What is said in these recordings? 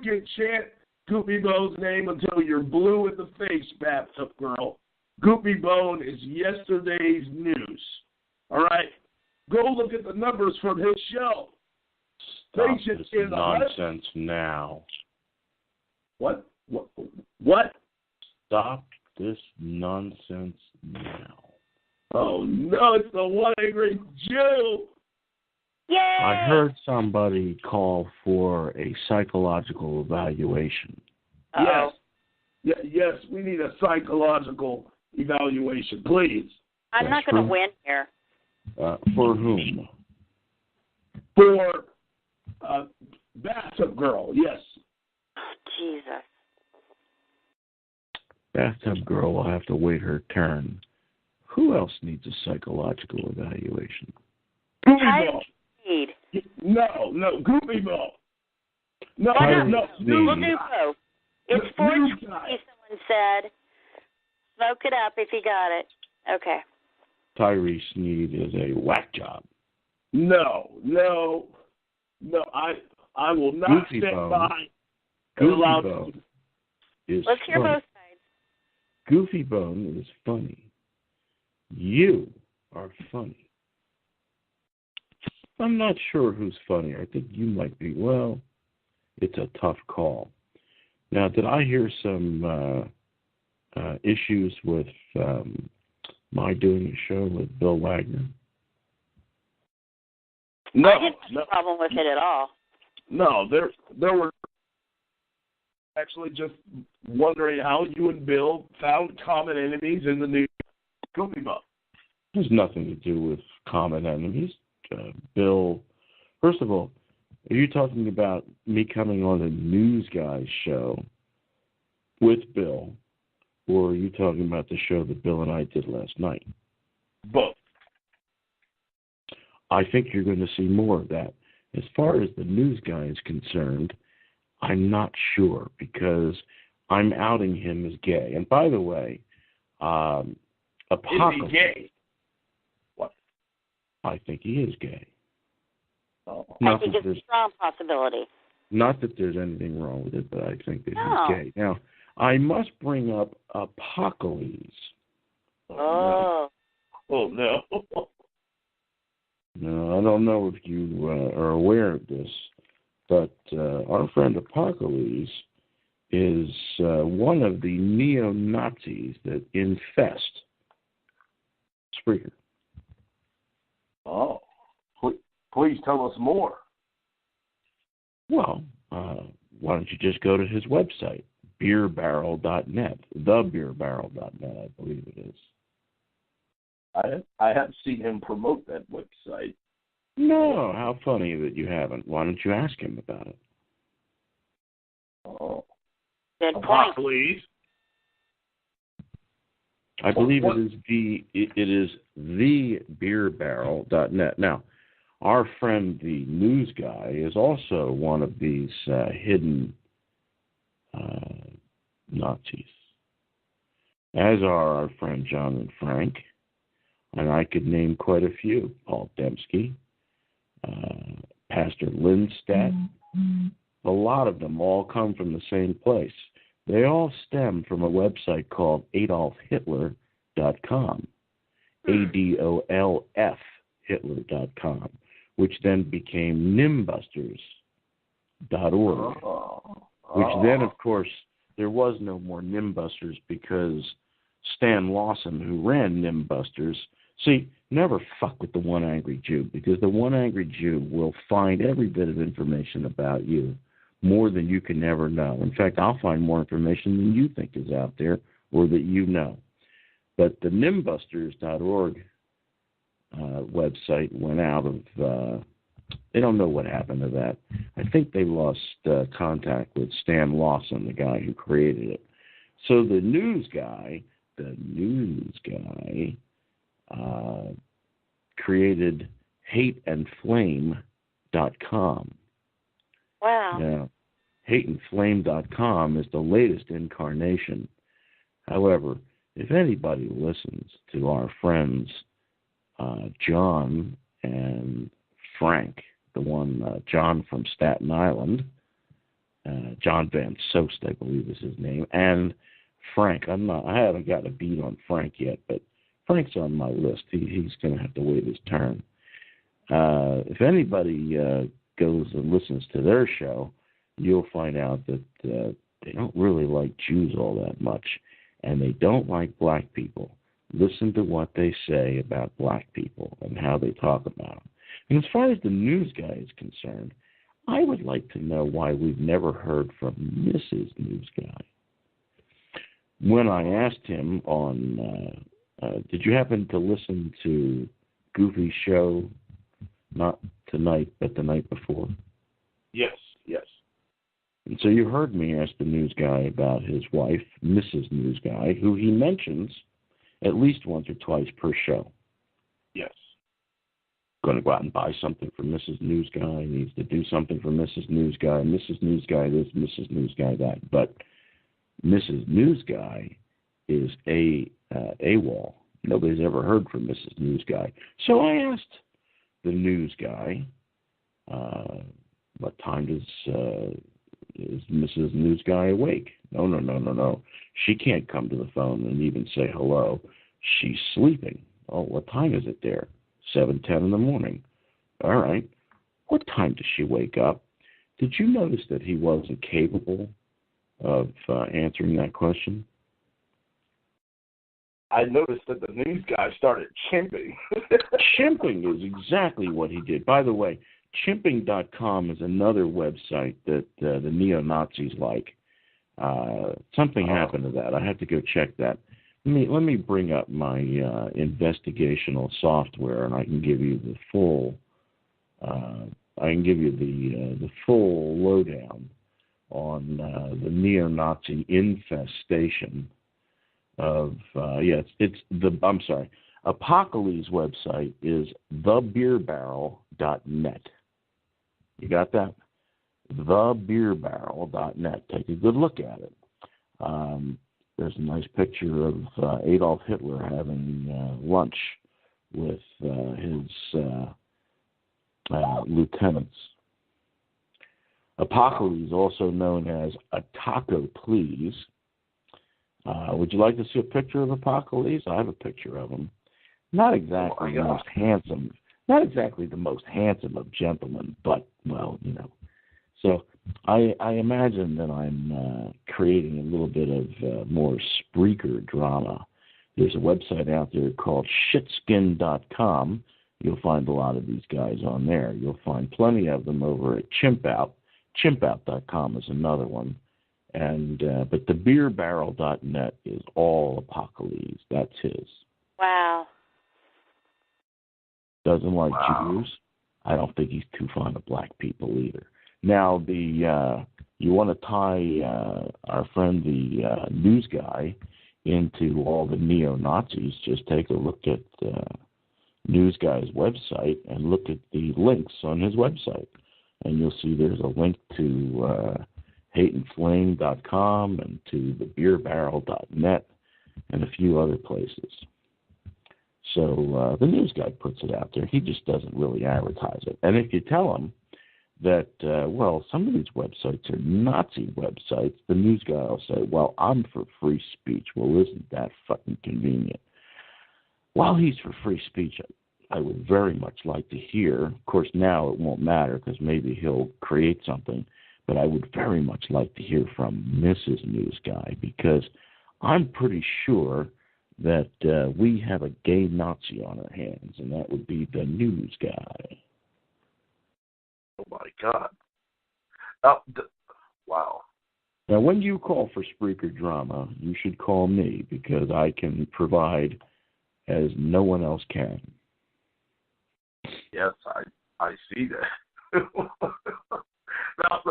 can chant Goopy Bone's name until you're blue in the face, Bathtub Girl. Goopy Bone is yesterday's news. All right? Go look at the numbers from his show. Stop this nonsense now. What? What? Stop this nonsense now. Oh, no, it's the one angry Jew. Yay! I heard somebody call for a psychological evaluation. Uh-oh. Yes, we need a psychological evaluation, please. I'm not going to win here. For whom? For Bathtub Girl, yes. Oh, Jesus. Bathtub Girl will have to wait her turn. Who else needs a psychological evaluation? Goopy Bone. Need. No, Goopy Bone. No, We'll do both. It's 420, someone said. Smoke it up if you got it. Okay. Tyree Sneed is a whack job. No. I will not Goofy stand Bone. by. Goofy Bone is Let's hear funny. both sides. Goofy Bone is funny. You are funny. I'm not sure who's funny. I think you might be. Well, it's a tough call. Now, did I hear some issues with my doing a show with Bill Wagner? No, I didn't have a problem with it at all. No, there were actually just wondering how you and Bill found common enemies in the new Goopy Bone. It has nothing to do with common enemies. Bill, first of all, are you talking about me coming on a news guy's show with Bill, or are you talking about the show that Bill and I did last night? Both. I think you're going to see more of that. As far as the news guy is concerned, I'm not sure because I'm outing him as gay. And by the way, Is Apocalypse. he gay? What? I think he is gay. Oh. I think it's a strong possibility. Not that there's anything wrong with it, but I think that No. he's gay. Now, I must bring up Apocalypse. Oh. Oh, no. Now, I don't know if you are aware of this, but our friend Apocalypse is one of the neo-Nazis that infest Spreaker. Oh. Please tell us more. Well, why don't you just go to his website, beerbarrel.net, thebeerbarrel.net, I believe it is. I have seen him promote that website. No, how funny that you haven't. Why don't you ask him about it? Oh. Good point. Please. I believe it is thebeerbarrel.net. Now, our friend, the news guy, is also one of these hidden Nazis, as are our friend John and Frank, and I could name quite a few. Paul Dembski, Pastor Lindstedt. A lot of them all come from the same place. They all stem from a website called AdolfHitler.com, ADOLF Hitler.com, which then became Nimbusters.org, which then, of course, there was no more Nimbusters because Stan Lawson, who ran Nimbusters, see, never fuck with the one angry Jew, because the one angry Jew will find every bit of information about you, more than you can ever know. In fact, I'll find more information than you think is out there or that you know. But the Nimbusters.org website went out of, they don't know what happened to that. I think they lost contact with Stan Lawson, the guy who created it. So the news guy created hateandflame.com. Wow. Now, hateandflame.com is the latest incarnation. However, if anybody listens to our friends John and Frank, the one John from Staten Island, John Van Soest, I believe is his name, and Frank. I haven't got a beat on Frank yet, but Frank's on my list. He's going to have to wait his turn. If anybody goes and listens to their show, you'll find out that they don't really like Jews all that much, and they don't like black people. Listen to what they say about black people and how they talk about them. And as far as the news guy is concerned, I would like to know why we've never heard from Mrs. News Guy. When I asked him on, did you happen to listen to Goofy's show, not tonight, but the night before? Yes. And so you heard me ask the news guy about his wife, Mrs. News Guy, who he mentions at least once or twice per show. Yes. Going to go out and buy something for Mrs. News Guy, needs to do something for Mrs. News Guy, Mrs. News Guy this, Mrs. News Guy that. But Mrs. News Guy is AWOL. Nobody's ever heard from Mrs. News Guy. So I asked the news guy, what time is Mrs. News Guy awake? No. She can't come to the phone and even say hello. She's sleeping. Oh, what time is it there? 7:10 in the morning. All right. What time does she wake up? Did you notice that he wasn't capable of answering that question? I noticed that the news guy started chimping. Chimping is exactly what he did. By the way, chimping.com is another website that the neo-Nazis like. Something happened to that. I have to go check that. Let me bring up my investigational software, and I can give you the full. The full lowdown on the neo-Nazi infestation of. I'm sorry. Apocalypse website is thebeerbarrel.net. You got that? Thebeerbarrel.net. Take a good look at it. There's a nice picture of Adolf Hitler having lunch with his lieutenants. Apocalypse, also known as a taco, please. Would you like to see a picture of Apocalypse? I have a picture of him. Not exactly the most handsome. Not exactly the most handsome of gentlemen, but well, you know. So I imagine that I'm creating a little bit of more Spreaker drama. There's a website out there called shitskin.com. You'll find a lot of these guys on there. You'll find plenty of them over at Chimpout. Chimpout.com is another one. And but the beerbarrel.net is all Apocalypse. That's his. Wow. Doesn't like Jews. I don't think he's too fond of black people either. Now, you want to tie our friend, the news guy, into all the neo-Nazis, just take a look at news guy's website and look at the links on his website. And you'll see there's a link to hateandflame.com and to thebeerbarrel.net and a few other places. So the news guy puts it out there. He just doesn't really advertise it. And if you tell him that, some of these websites are Nazi websites, the news guy will say, well, I'm for free speech. Well, isn't that fucking convenient? While he's for free speech, I would very much like to hear, of course now it won't matter because maybe he'll create something, but I would very much like to hear from Mrs. News Guy because I'm pretty sure that we have a gay Nazi on our hands, and that would be the news guy. Oh, my God. Wow. Now, when you call for Spreaker drama, you should call me because I can provide as no one else can. Yes, I see that. Now,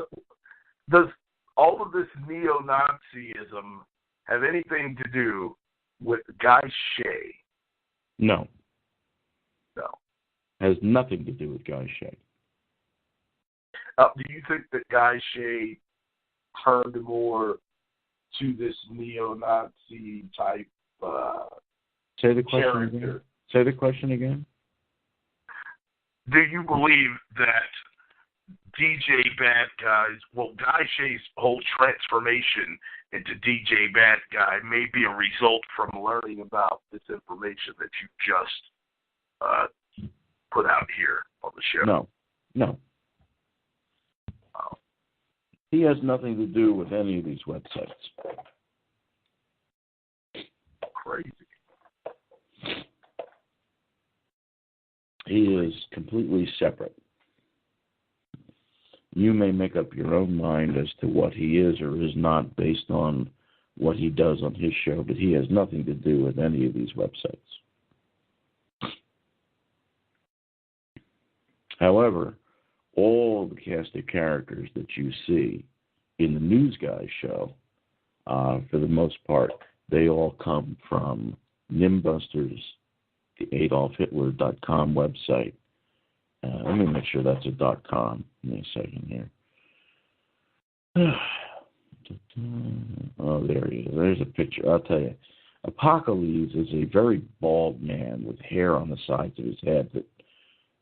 does all of this neo-Nazism have anything to do with Guy Shea? No. No. Has nothing to do with Guy Shea. Do you think that Guy Shea turned more to this neo-Nazi type Say the question character? Again. Say the question again. Do you believe that DJ Bad Guys. Well, Guy Shay's whole transformation into DJ Bad Guy may be a result from learning about this information that you just put out here on the show. No. He has nothing to do with any of these websites. Crazy. He is completely separate. You may make up your own mind as to what he is or is not based on what he does on his show, but he has nothing to do with any of these websites. However, all the cast of characters that you see in the News Guy show, for the most part, they all come from Nimbusters, the AdolfHitler.com website. Let me make sure that's a .com. Give me a second here. Oh, there he is. There's a picture. I'll tell you. Apocalypse is a very bald man with hair on the sides of his head that,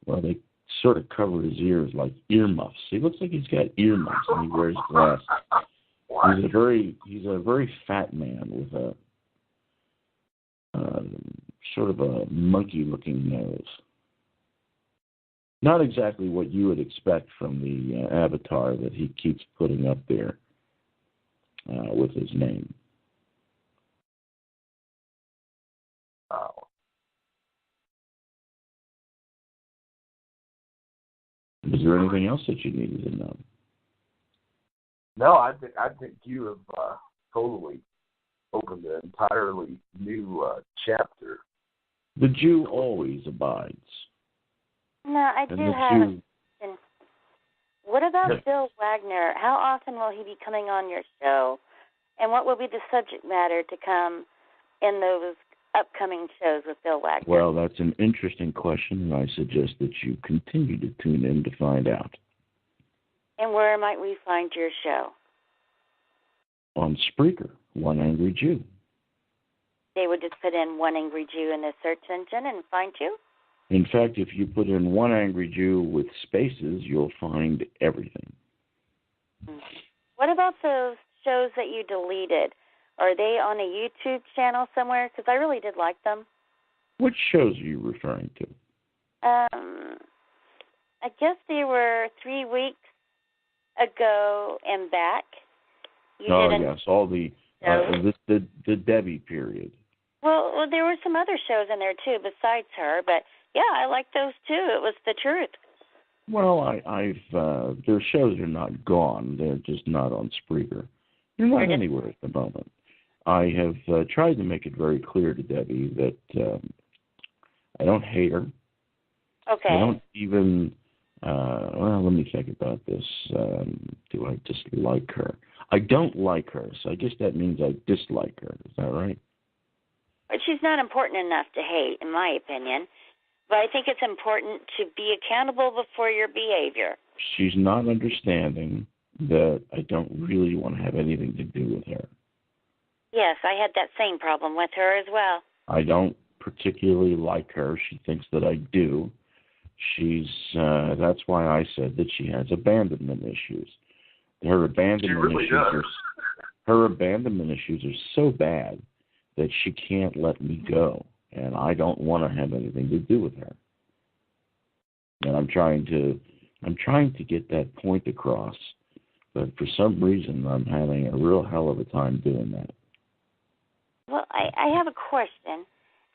well, they sort of cover his ears like earmuffs. He looks like he's got earmuffs and he wears glasses. He's a very fat man with a sort of a monkey-looking nose. Not exactly what you would expect from the avatar that he keeps putting up there with his name. Wow. Is there anything else that you needed to know? No, I think you have totally opened an entirely new chapter. The Jew always abides. No, I do have a question. What about Bill Wagner? How often will he be coming on your show? And what will be the subject matter to come in those upcoming shows with Bill Wagner? Well, that's an interesting question, and I suggest that you continue to tune in to find out. And where might we find your show? On Spreaker, One Angry Jew. They would just put in One Angry Jew in the search engine and find you? In fact, if you put in One Angry Jew with spaces, you'll find everything. What about those shows that you deleted? Are they on a YouTube channel somewhere? Because I really did like them. Which shows are you referring to? I guess they were 3 weeks ago and back. Yes, all the Debbie period. Well, there were some other shows in there too besides her, but yeah, I like those too. It was the truth. Well, their shows are not gone. They're just not on Spreaker. They're not anywhere at the moment. I have tried to make it very clear to Debbie that I don't hate her. Okay. I don't even, let me think about this. Do I dislike her? I don't like her, so I guess that means I dislike her. Is that right? But she's not important enough to hate, in my opinion. But I think it's important to be accountable before your behavior. She's not understanding that I don't really want to have anything to do with her. Yes, I had that same problem with her as well. I don't particularly like her. She thinks that I do. That's why I said that she has abandonment issues. Her abandonment her abandonment issues are so bad that she can't let me go, and I don't want to have anything to do with her. And I'm trying to get that point across, but for some reason I'm having a real hell of a time doing that. Well, I have a question.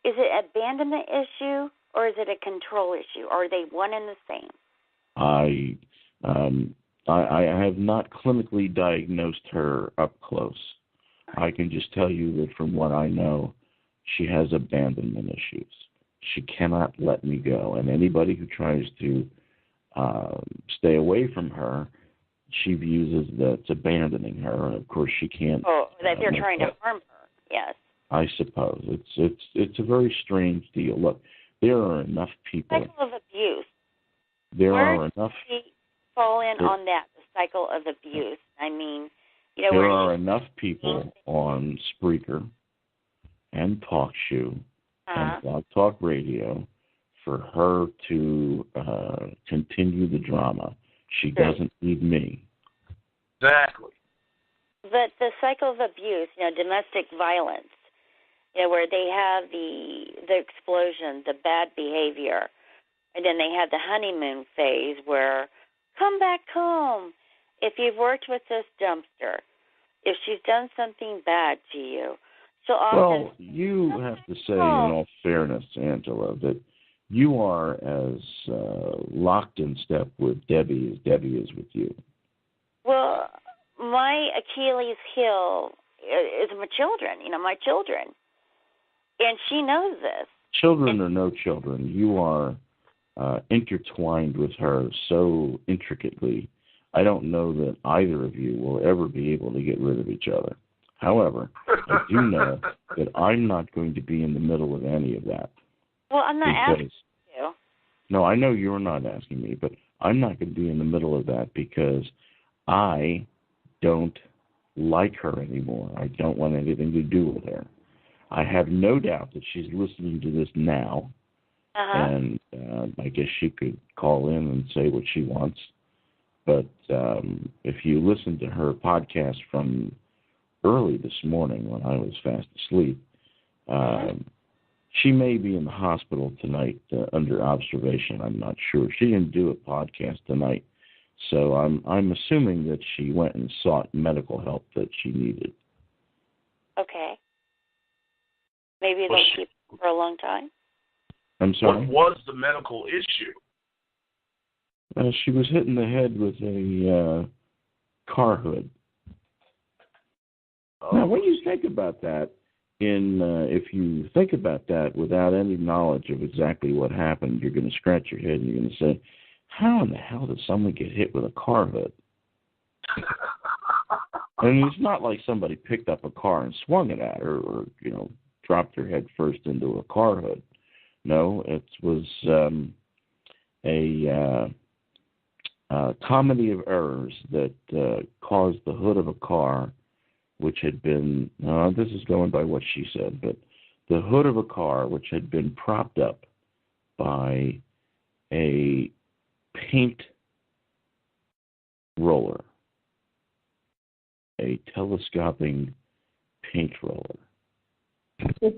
Is it abandonment issue or is it a control issue? Or are they one and the same? I have not clinically diagnosed her up close. I can just tell you that from what I know, she has abandonment issues. She cannot let me go. And anybody who tries to stay away from her, she views as that's abandoning her. And of course, she can't. Oh, that they're trying to harm her. Yes. I suppose it's a very strange deal. Look, there are enough people. Cycle of abuse. There Where are enough. Fall in on that, the cycle of abuse. I mean, there are enough people on Spreaker and TalkShoe and Blog Talk Radio for her to continue the drama. She doesn't need me. Exactly. But the cycle of abuse, domestic violence, where they have the explosion, the bad behavior, and then they have the honeymoon phase where, come back home. If you've worked with this dumpster, if she's done something bad to you, so often... Well, you have to say, in all fairness, Angela, that you are as locked in step with Debbie as Debbie is with you. Well, my Achilles heel is my children, my children. And she knows this. Children or no children, you are intertwined with her so intricately. I don't know that either of you will ever be able to get rid of each other. However, I do know that I'm not going to be in the middle of any of that. Well, I'm not asking you. No, I know you're not asking me, but I'm not going to be in the middle of that because I don't like her anymore. I don't want anything to do with her. I have no doubt that she's listening to this now, and I guess she could call in and say what she wants. But if you listen to her podcast from early this morning when I was fast asleep, she may be in the hospital tonight under observation. I'm not sure. She didn't do a podcast tonight, so I'm assuming that she went and sought medical help that she needed. Okay. Maybe they'll keep her for a long time. I'm sorry? What was the medical issue? She was hit in the head with a car hood. Now, when you think about that, if you think about that without any knowledge of exactly what happened, you're going to scratch your head and you're going to say, how in the hell did someone get hit with a car hood? I mean, it's not like somebody picked up a car and swung it at her or, dropped her head first into a car hood. No, it was a comedy of errors that caused the hood of a car, which had been, this is going by what she said, but the hood of a car which had been propped up by a paint roller, a telescoping paint roller. The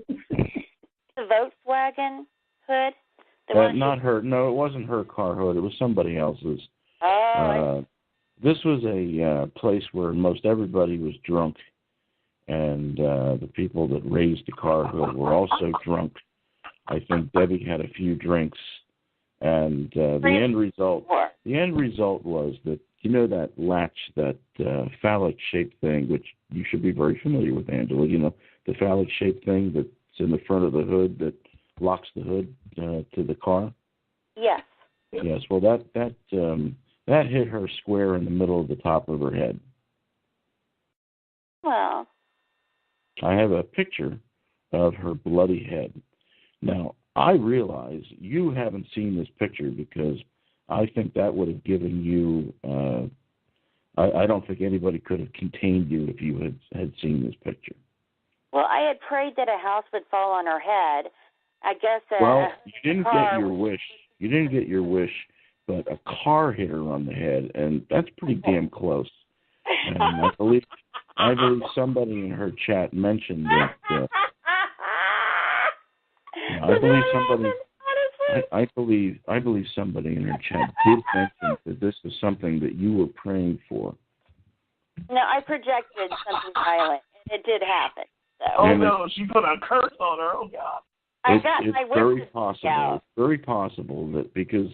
Volkswagen hood? Not her. No, it wasn't her car hood. It was somebody else's. Oh. This was a place where most everybody was drunk, and the people that raised the car hood were also drunk. I think Debbie had a few drinks, and the end result was that, that latch, that phallic-shaped thing, which you should be very familiar with, Angela, the phallic-shaped thing that's in the front of the hood that locks the hood to the car? Yes. Yes, well, that hit her square in the middle of the top of her head. Well. I have a picture of her bloody head. Now, I realize you haven't seen this picture because I think that would have given you, I don't think anybody could have contained you if you had seen this picture. Well, I had prayed that a house would fall on her head. I guess well, you didn't get your wish. You didn't get your wish, but a car hit her on the head, and that's pretty damn close. And I believe somebody in her chat mentioned that. I believe somebody in her chat did mention that this was something that you were praying for. No, I projected something violent, and it did happen. So. Oh no, she put a curse on her. Oh God. It's very possible. Out. It's very possible that because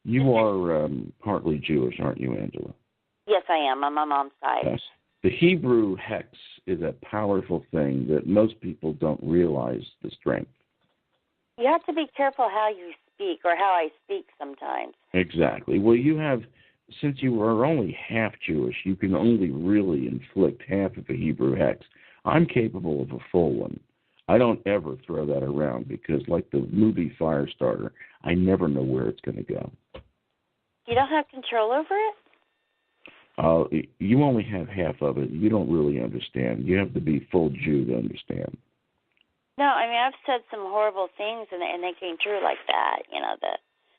you are partly Jewish, aren't you, Angela? Yes, I am. I'm on my mom's side. Yes. The Hebrew hex is a powerful thing that most people don't realize the strength. You have to be careful how you speak or how I speak sometimes. Exactly. Well, since you are only half Jewish, you can only really inflict half of a Hebrew hex. I'm capable of a full one. I don't ever throw that around because, like the movie Firestarter, I never know where it's going to go. You don't have control over it? You only have half of it. You don't really understand. You have to be full Jew to understand. No, I mean, I've said some horrible things, and they came true like that,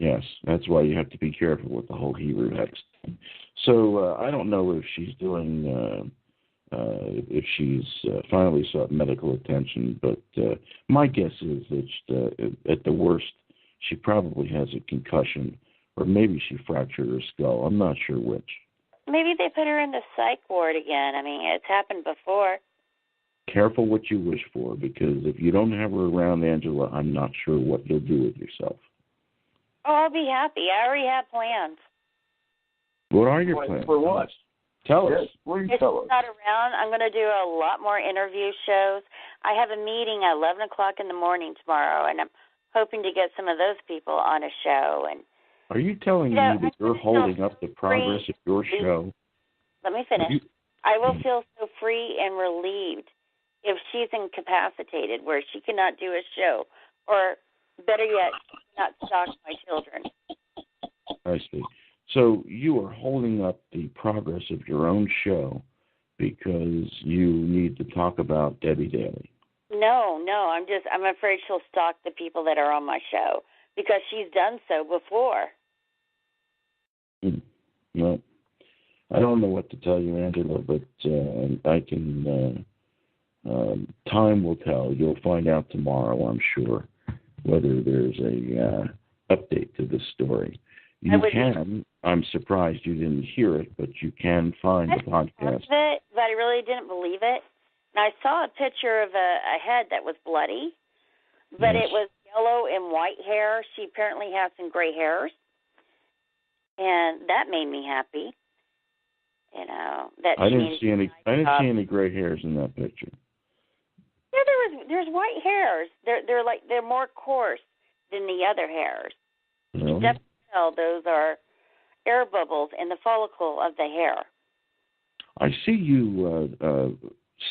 Yes, that's why you have to be careful with the whole Hebrew text. So I don't know if she's doing, if she's finally sought medical attention, but my guess is that at the worst, she probably has a concussion, or maybe she fractured her skull. I'm not sure which. Maybe they put her in the psych ward again. I mean, it's happened before. Careful what you wish for, because if you don't have her around, Angela, I'm not sure what you'll do with yourself. Oh, I'll be happy. I already have plans. What are your plans? For what? Tell us. Yes, please If tell she's us. not around, I'm going to do a lot more interview shows. I have a meeting at 11 o'clock in the morning tomorrow, and I'm hoping to get some of those people on a show. And are you telling me that you're holding up the progress of your show? Let me finish. I will feel so free and relieved if she's incapacitated, where she cannot do a show, or better yet, not stalk my children. I see. So you are holding up the progress of your own show because you need to talk about Debbie Daly. No, I'm afraid she'll stalk the people that are on my show because she's done so before. Well, I don't know what to tell you, Angela, but I can. Time will tell. You'll find out tomorrow, I'm sure, whether there's a update to this story. You can. I'm surprised you didn't hear it, but you can find the podcast. But I really didn't believe it. And I saw a picture of a head that was bloody, but Yes. it was yellow and white hair. She apparently has some gray hairs, and that made me happy. You know that I didn't see any gray hairs in that picture. Yeah, there's white hairs. They're more coarse than the other hairs. No. You definitely tell those are air bubbles in the follicle of the hair. I see you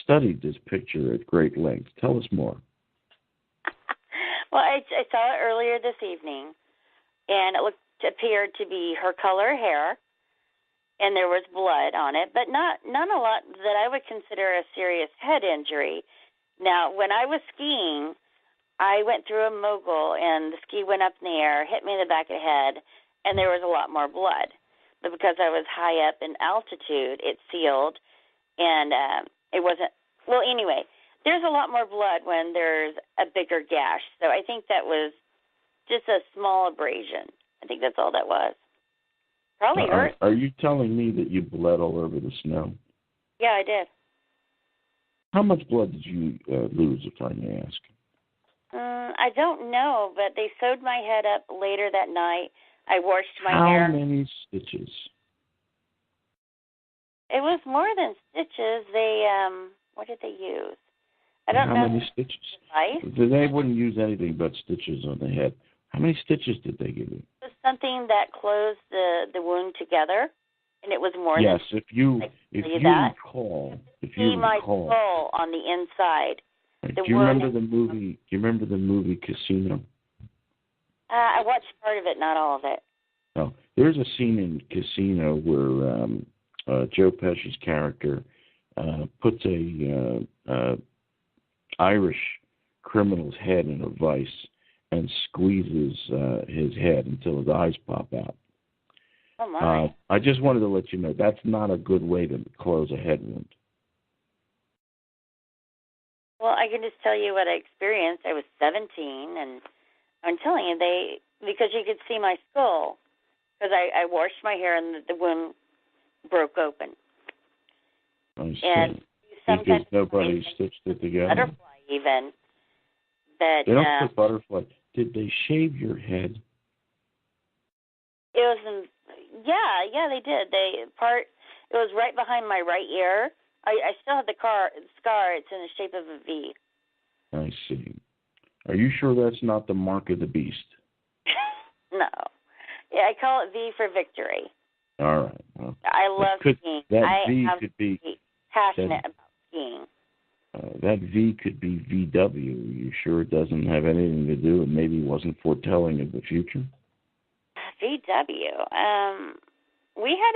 studied this picture at great length. Tell us more. Well, I saw it earlier this evening, and it appeared to be her color hair, and there was blood on it, but not a lot that I would consider a serious head injury. Now, when I was skiing, I went through a mogul, and the ski went up in the air, hit me in the back of the head, and there was a lot more blood. But because I was high up in altitude, it sealed, and it wasn't. Well, anyway, there's a lot more blood when there's a bigger gash. So I think that was just a small abrasion. I think that's all that was. Probably hurt. Are you telling me that you bled all over the snow? Yeah, I did. How much blood did you lose, if I may ask? I don't know, but they sewed my head up later that night. I washed my hair. How many stitches? It was more than stitches. They, what did they use? I don't know. How many stitches? Device? They wouldn't use anything but stitches on the head. How many stitches did they give you? It was something that closed the wound together, and it was more than. Yes, if you recall, my skull on the inside. Do you remember the movie? Do you remember the movie Casino? I watched part of it, not all of it. Oh, there's a scene in Casino where Joe Pesci's character puts a Irish criminal's head in a vice and squeezes his head until his eyes pop out. Oh my! I just wanted to let you know that's not a good way to close a head wound. Well, I can just tell you what I experienced. I was 17, and I'm telling you, because you could see my skull, because I washed my hair and the wound broke open. I see. And because nobody stitched it together. Butterfly even. But they don't put butterfly. Did they shave your head? It was, yeah, they did. It was right behind my right ear. I still have the scar. It's in the shape of a V. I see. Are you sure that's not the mark of the beast? No. Yeah, I call it V for victory. All right. Well, I love skiing. That V could be passionate about skiing. That V could be VW. You sure it doesn't have anything to do and maybe wasn't foretelling of the future? VW. We had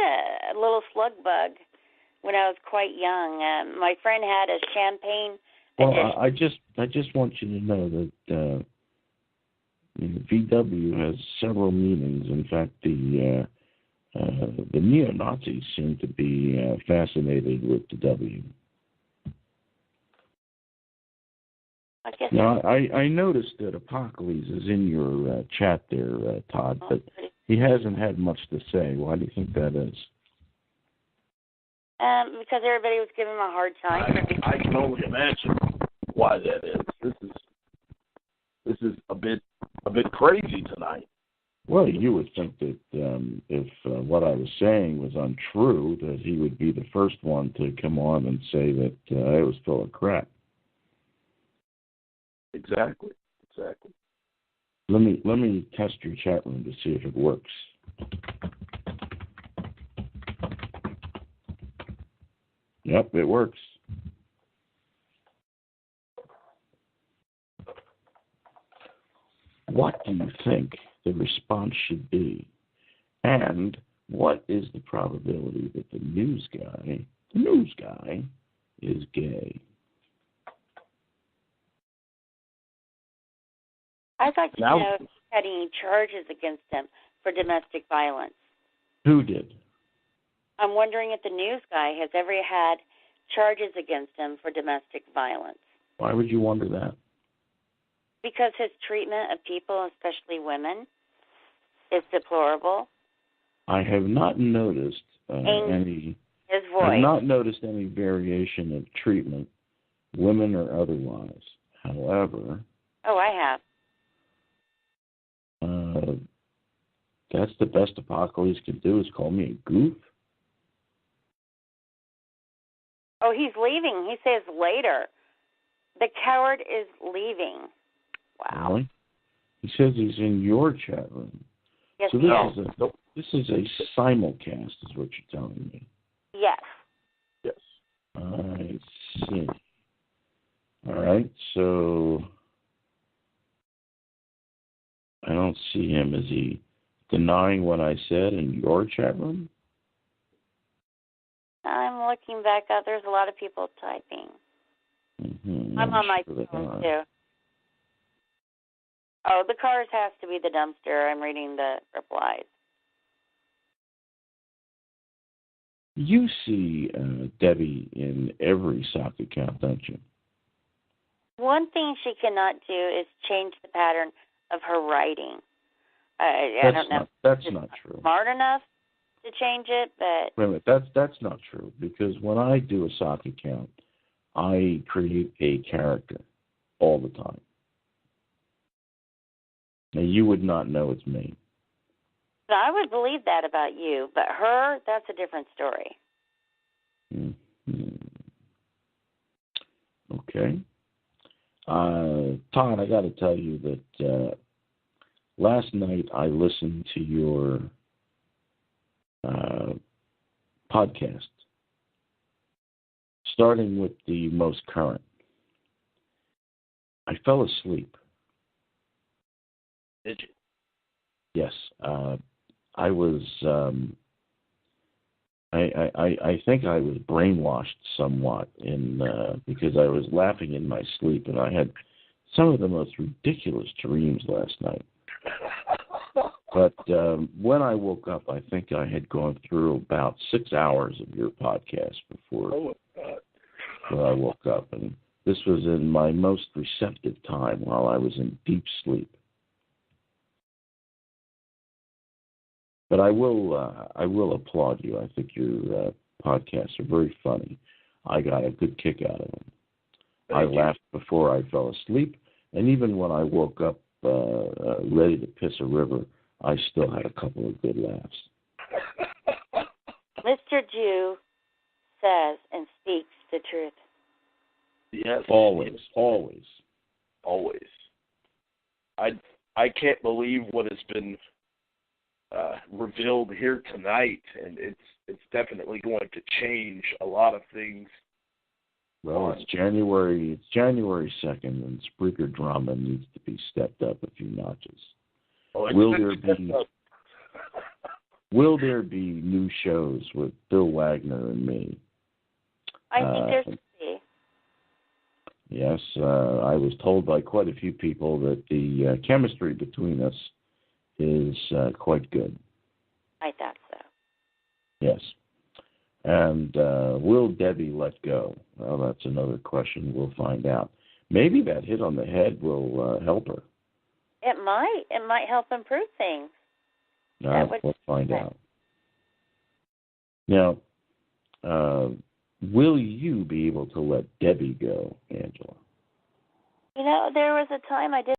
a little slug bug when I was quite young. My friend had a champagne edition. Well, I just want you to know that VW has several meanings. In fact, the neo-Nazis seem to be fascinated with the W. Now, I noticed that Apocalypse is in your chat there, Todd, but he hasn't had much to say. Why do you think that is? Because everybody was giving him a hard time. I can only imagine why that is. This is a bit crazy tonight. Well, you would think that if what I was saying was untrue, that he would be the first one to come on and say that it was full of crap. Exactly. Let me test your chat room to see if it works. Yep, it works. What do you think the response should be? And what is the probability that the news guy is gay? I'd like to know if he had any charges against him for domestic violence. Who did? I'm wondering if the news guy has ever had charges against him for domestic violence. Why would you wonder that? Because his treatment of people, especially women, is deplorable. I have not noticed any. His voice. I've not noticed any variation of treatment, women or otherwise. However. Oh, I have. That's the best Apocalypse can do is call me a goof. Oh, he's leaving. He says later. The coward is leaving. Wow. Really? He says he's in your chat room. Yes, so this is a simulcast, is what you're telling me. Yes. I see. All right, so I don't see him. Is he denying what I said in your chat room? I'm looking back up. There's a lot of people typing. Mm-hmm. I'm on my phone, too. Oh, the cars has to be the dumpster. I'm reading the replies. You see Debbie in every sock account, don't you? One thing she cannot do is change the pattern of her writing. I don't know. That's not true. Smart enough to change it, but wait a minute. That's not true, because when I do a sock account, I create a character all the time. Now you would not know it's me. No, I would believe that about you, but her, that's a different story. Mm-hmm. Okay. Todd, I got to tell you that last night I listened to your podcast, starting with the most current. I fell asleep. Did you? Yes. I was. I think I was brainwashed somewhat because I was laughing in my sleep, and I had some of the most ridiculous dreams last night. But when I woke up, I think I had gone through about 6 hours of your podcast before I woke up, and this was in my most receptive time while I was in deep sleep. But I will applaud you. I think your podcasts are very funny. I got a good kick out of them. I laughed before I fell asleep, and even when I woke up ready to piss a river, I still had a couple of good laughs. Mr. Jew says and speaks the truth. Yes. Always. I can't believe what has been revealed here tonight, and it's definitely going to change a lot of things. Well, it's January 2nd, and Spreaker drama needs to be stepped up a few notches. Will there be new shows with Bill Wagner and me? I think there should be. Yeah, us. I was told by quite a few people that the chemistry between us is quite good. I thought so. Yes. And will Debbie let go? Well, that's another question. We'll find out. Maybe that hit on the head will help her. It might. It might help improve things. We'll find out. Now, will you be able to let Debbie go, Angela? You know, there was a time I did